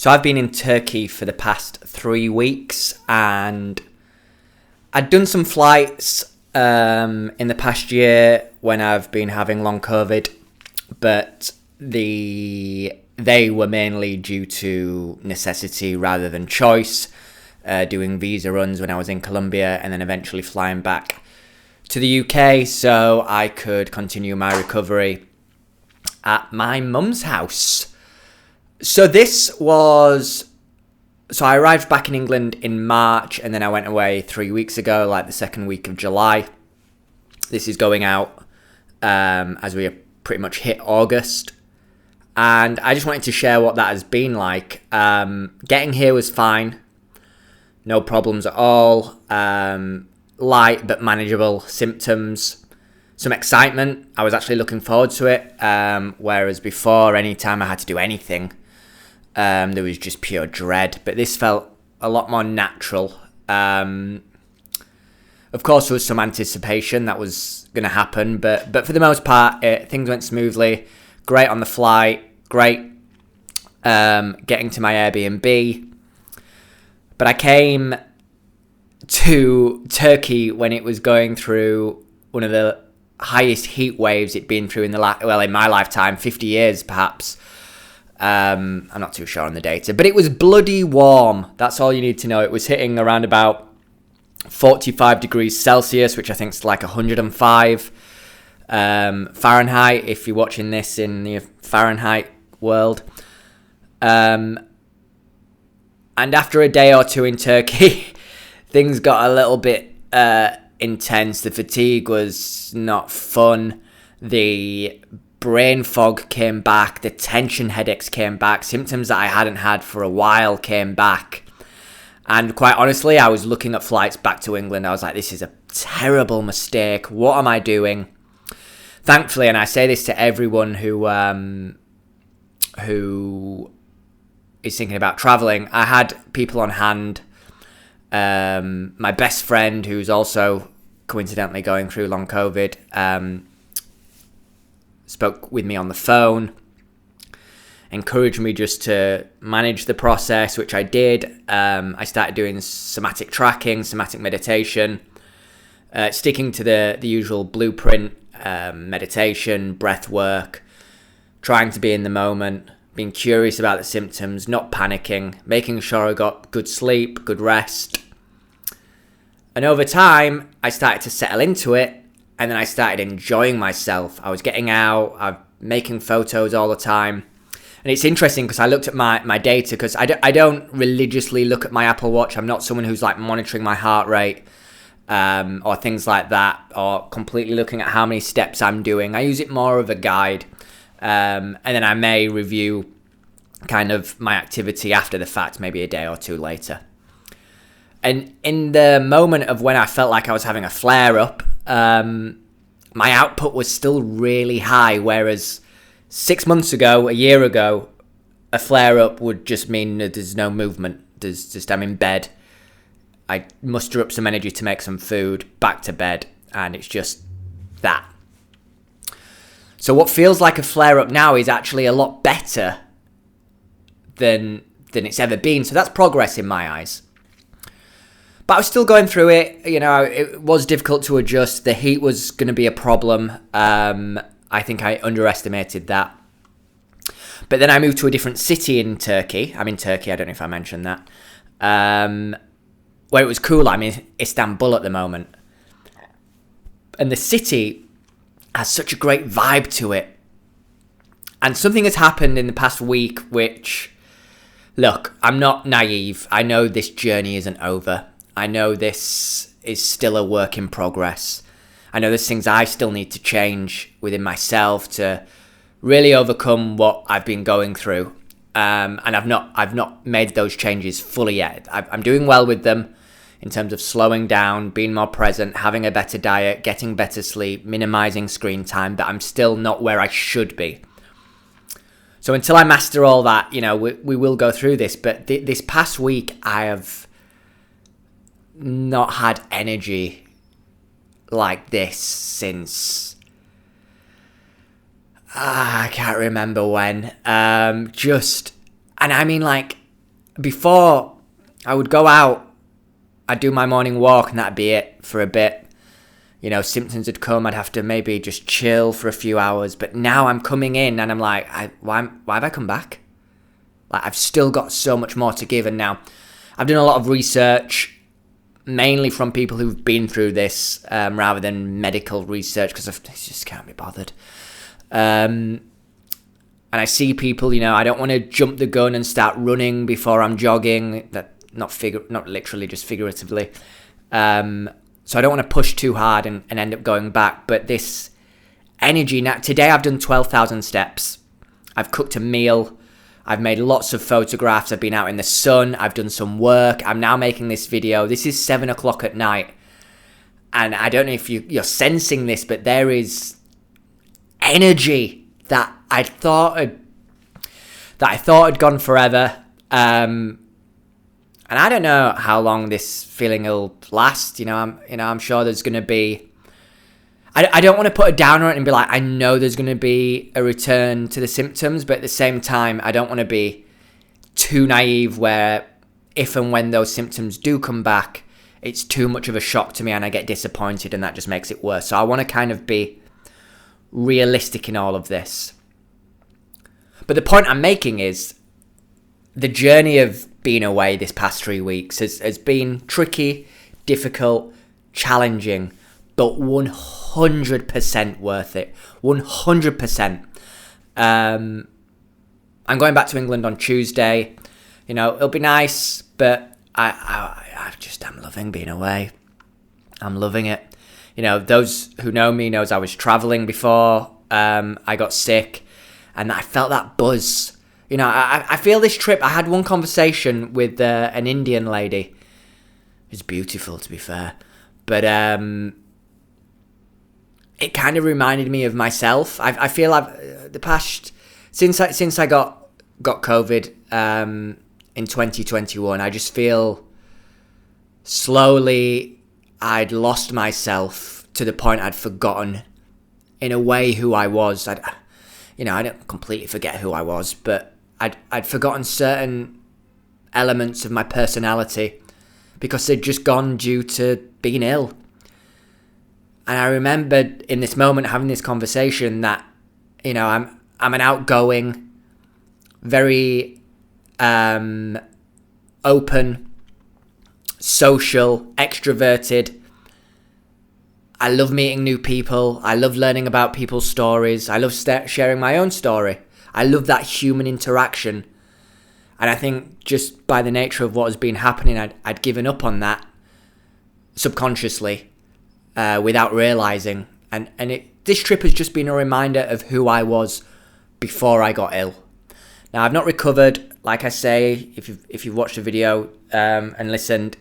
So I've been in Turkey for the past 3 weeks, and I'd done some flights in the past year when I've been having long COVID, but they were mainly due to necessity rather than choice, doing visa runs when I was in Colombia and then eventually flying back to the UK so I could continue my recovery at my mum's house. So I arrived back in England in March, and then I went away 3 weeks ago, like the second week of July. This is going out as we pretty much hit August. And I just wanted to share what that has been like. Getting here was fine. No problems at all. Light but manageable symptoms. Some excitement. I was actually looking forward to it. Whereas before, anytime I had to do anything, there was just pure dread. But this felt a lot more natural. Of course, there was some anticipation that was going to happen. But for the most part, things went smoothly. Great on the flight. Great getting to my Airbnb. But I came to Turkey when it was going through one of the highest heat waves it'd been through in my lifetime, 50 years perhaps. I'm not too sure on the data, but it was bloody warm. That's all you need to know. It was hitting around about 45 degrees Celsius, which I think is like 105 Fahrenheit, if you're watching this in the Fahrenheit world. And after a day or two in Turkey, things got a little bit intense. The fatigue was not fun. The brain fog came back. The tension headaches came back. Symptoms that I hadn't had for a while came back. And quite honestly, I was looking at flights back to England. I was like, this is a terrible mistake. What am I doing? Thankfully, and I say this to everyone who is thinking about traveling, I had people on hand. My best friend, who's also coincidentally going through long COVID, spoke with me on the phone, encouraged me just to manage the process, which I did. I started doing somatic tracking, somatic meditation, sticking to the usual blueprint, meditation, breath work, trying to be in the moment, being curious about the symptoms, not panicking, making sure I got good sleep, good rest. And over time, I started to settle into it, and then I started enjoying myself. I was getting out, I'm making photos all the time. And it's interesting because I looked at my data, because I don't religiously look at my Apple Watch. I'm not someone who's like monitoring my heart rate or things like that, or completely looking at how many steps I'm doing. I use it more of a guide. And then I may review kind of my activity after the fact, maybe a day or two later. And in the moment of when I felt like I was having a flare-up, my output was still really high, whereas 6 months ago, a year ago, a flare-up would just mean that there's no movement. There's just, I'm in bed. I muster up some energy to make some food, back to bed, and it's just that. So what feels like a flare-up now is actually a lot better than it's ever been. So that's progress in my eyes. But I was still going through it. You know, it was difficult to adjust. The heat was going to be a problem. I think I underestimated that. But then I moved to a different city in Turkey. I'm in Turkey. I don't know if I mentioned that. Where it was cool. I'm in Istanbul at the moment. And the city has such a great vibe to it. And something has happened in the past week which, look, I'm not naive. I know this journey isn't over. I know this is still a work in progress. I know there's things I still need to change within myself to really overcome what I've been going through. And I've not made those changes fully yet. I'm doing well with them in terms of slowing down, being more present, having a better diet, getting better sleep, minimizing screen time, but I'm still not where I should be. So until I master all that, you know, we will go through this. But this past week, I have not had energy like this since I can't remember when. And I mean, like, before I would go out, I'd do my morning walk and that'd be it for a bit. You know, symptoms would come, I'd have to maybe just chill for a few hours. But now I'm coming in and I'm like, why have I come back? Like, I've still got so much more to give. And now I've done a lot of research, mainly from people who've been through this, rather than medical research, because I just can't be bothered. And I see people, you know, I don't want to jump the gun and start running before I'm jogging. That not literally, just figuratively. So I don't want to push too hard and end up going back. But this energy, now today I've done 12,000 steps. I've cooked a meal. I've made lots of photographs. I've been out in the sun. I've done some work. I'm now making this video. This is 7 o'clock at night. And I don't know if you're sensing this, but there is energy that I thought had gone forever. And I don't know how long this feeling will last. I'm sure there's going to be. I don't want to put a downer on it and be like, I know there's going to be a return to the symptoms, but at the same time, I don't want to be too naive where if and when those symptoms do come back, it's too much of a shock to me and I get disappointed and that just makes it worse. So I want to kind of be realistic in all of this. But the point I'm making is the journey of being away this past 3 weeks has been tricky, difficult, challenging, but 100% worth it. 100%. I'm going back to England on Tuesday. You know, it'll be nice, but I'm loving being away. I'm loving it. You know, those who know me knows I was traveling before I got sick, and I felt that buzz. You know, I feel this trip. I had one conversation with an Indian lady. It's beautiful, to be fair, but it kind of reminded me of myself. I feel the past since I got COVID in 2021, I just feel slowly I'd lost myself to the point I'd forgotten, in a way, who I was. I don't completely forget who I was, but I'd forgotten certain elements of my personality because they'd just gone due to being ill. And I remembered in this moment having this conversation that, you know, I'm an outgoing, very open, social, extroverted. I love meeting new people. I love learning about people's stories. I love sharing my own story. I love that human interaction. And I think just by the nature of what has been happening, I'd given up on that subconsciously without realising. And this trip has just been a reminder of who I was before I got ill. Now, I've not recovered. Like I say, if you've watched the video and listened,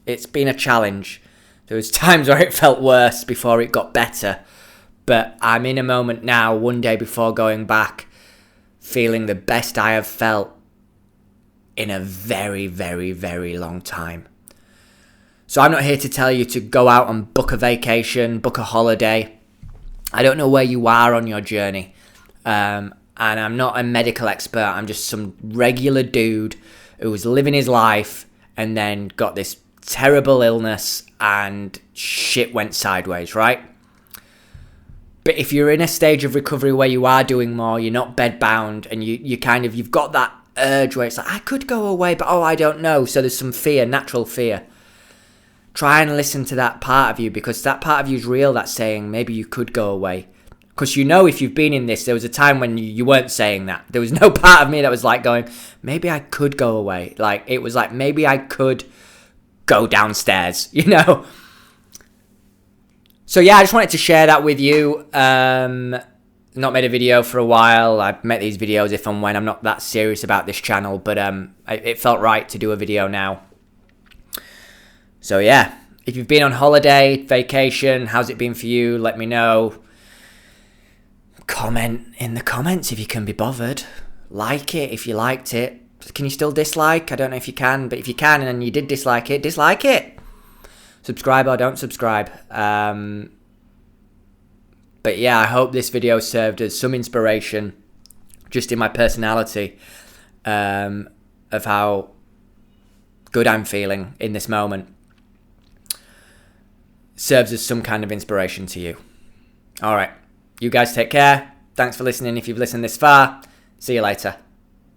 it's been a challenge. There was times where it felt worse before it got better. But I'm in a moment now, one day before going back, feeling the best I have felt in a very, very, very long time. So I'm not here to tell you to go out and book a vacation, book a holiday. I don't know where you are on your journey. And I'm not a medical expert. I'm just some regular dude who was living his life and then got this terrible illness and shit went sideways, right? But if you're in a stage of recovery where you are doing more, you're not bedbound, and you've got that urge where it's like, I could go away, but I don't know. So there's some fear, natural fear. Try and listen to that part of you, because that part of you is real, that's saying maybe you could go away. Because you know, if you've been in this, there was a time when you weren't saying that. There was no part of me that was like going, maybe I could go away. Like, it was like, maybe I could go downstairs, you know? So yeah, I just wanted to share that with you. Not made a video for a while. I make these videos if and when. I'm not that serious about this channel, but it felt right to do a video now. So yeah, if you've been on holiday, vacation, how's it been for you? Let me know. Comment in the comments if you can be bothered. Like it if you liked it. Can you still dislike? I don't know if you can, but if you can and you did dislike it, dislike it. Subscribe or don't subscribe. But yeah, I hope this video served as some inspiration just in my personality of how good I'm feeling in this moment serves as some kind of inspiration to you. All right. You guys take care. Thanks for listening if you've listened this far. See you later.